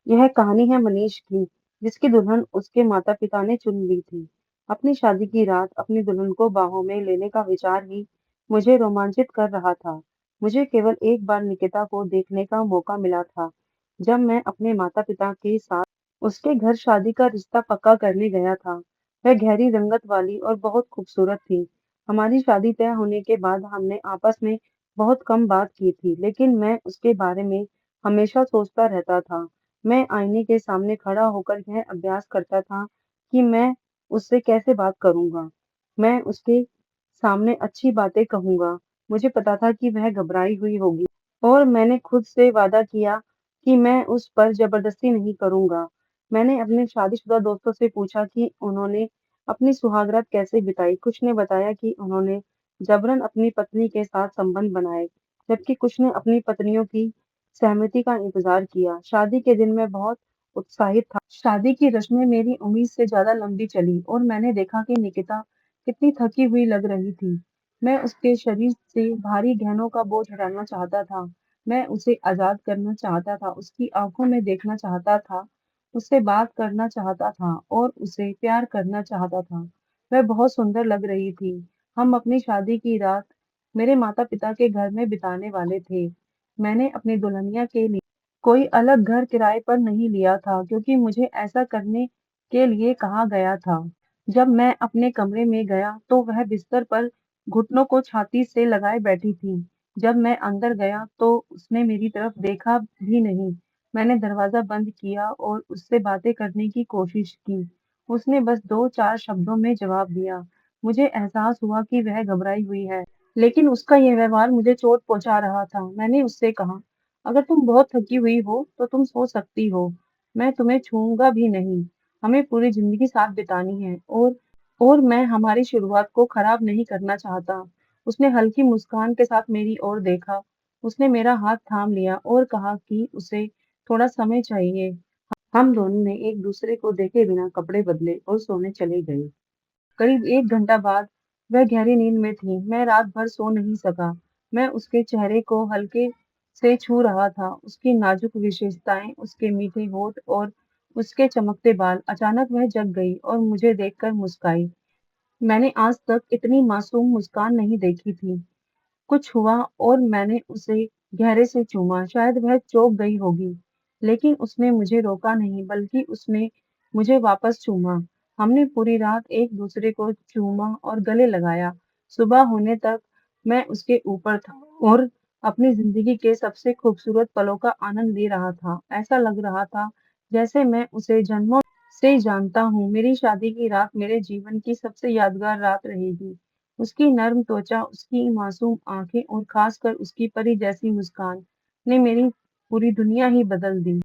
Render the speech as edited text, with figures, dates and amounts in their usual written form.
यह कहानी है मनीष की, जिसकी दुल्हन उसके माता-पिता ने चुन ली थी। अपनी शादी की रात अपनी दुल्हन को बाहों में लेने का विचार ही मुझे रोमांचित कर रहा था। मुझे केवल एक बार निकिता को देखने का मौका मिला था, जब मैं अपने माता-पिता के साथ उसके घर शादी का रिश्ता पक्का करने गया था। वह गहरी रंगत वाली और बहुत खूबसूरत थी। हमारी शादी तय होने के बाद हमने आपस में बहुत कम बात की थी, लेकिन मैं उसके बारे में हमेशा सोचता रहता था। मैं आईने के सामने खड़ा होकर यह अभ्यास करता था कि मैं उससे कैसे बात करूंगा। मैं उसके सामने अच्छी बातें कहूंगा। मुझे पता था कि वह घबराई हुई होगी और मैंने खुद से वादा किया कि मैं उस पर जबरदस्ती नहीं करूंगा। मैंने अपने शादीशुदा दोस्तों से पूछा कि उन्होंने अपनी सुहागरात कैसे बिताई। कुछ ने बताया कि उन्होंने जबरन अपनी पत्नी के साथ संबंध बनाए, जबकि कुछ ने अपनी पत्नियों की सहमति का इंतजार किया। शादी के दिन मैं बहुत उत्साहित था। शादी की रस्में मेरी उम्मीद से ज्यादा लंबी चली और मैंने देखा कि निकिता कितनी थकी हुई लग रही थी। मैं उसके शरीर से भारी गहनों का बोझ हटाना चाहता था। मैं उसे आजाद करना चाहता था, उसकी आंखों में देखना चाहता था, उससे बात करना चाहता था और उसे प्यार करना चाहता था। वह बहुत सुंदर लग रही थी। हम अपनी शादी की रात मेरे माता-पिता के घर में बिताने वाले थे। मैंने अपनी दुल्हनिया के लिए कोई अलग घर किराए पर नहीं लिया था, क्योंकि मुझे ऐसा करने के लिए कहा गया था। जब मैं अपने कमरे में गया तो वह बिस्तर पर घुटनों को छाती से लगाए बैठी थी। जब मैं अंदर गया तो उसने मेरी तरफ देखा भी नहीं। मैंने दरवाजा बंद किया और उससे बातें करने की कोशिश की। उसने बस 2-4 शब्दों में जवाब दिया। मुझे एहसास हुआ कि वह घबराई हुई है, लेकिन उसका यह व्यवहार मुझे चोट पहुंचा रहा था। मैंने उससे कहा, अगर तुम बहुत थकी हुई हो तो तुम सो सकती हो। मैं तुम्हें छूऊंगा भी नहीं। हमें पूरी जिंदगी साथ बितानी है और मैं हमारी शुरुआत को खराब नहीं करना चाहता। उसने हल्की मुस्कान के साथ मेरी ओर देखा। उसने मेरा हाथ थाम लिया और कहा कि उसे थोड़ा समय चाहिए। हम दोनों ने एक दूसरे को देखे बिना कपड़े बदले और सोने चले गए। करीब 1 घंटा बाद वह गहरी नींद में थी। मैं रात भर सो नहीं सका। मैं उसके चेहरे को हल्के से छू रहा था, उसकी नाजुक विशेषताएं, उसके मीठे होठ और उसके चमकते बाल। अचानक वह जग गई और मुझे देखकर मुस्काई। मैंने आज तक इतनी मासूम मुस्कान नहीं देखी थी। कुछ हुआ और मैंने उसे गहरे से चूमा। शायद वह चौंक गई होगी, लेकिन उसने मुझे रोका नहीं, बल्कि उसने मुझे वापस चूमा। हमने पूरी रात एक दूसरे को चूमा और गले लगाया। सुबह होने तक मैं उसके ऊपर था और अपनी जिंदगी के सबसे खूबसूरत पलों का आनंद ले रहा था। ऐसा लग रहा था जैसे मैं उसे जन्मों से जानता हूँ। मेरी शादी की रात मेरे जीवन की सबसे यादगार रात रहेगी। उसकी नर्म त्वचा, उसकी मासूम आंखें और खासकर उसकी परी जैसी मुस्कान ने मेरी पूरी दुनिया ही बदल दी।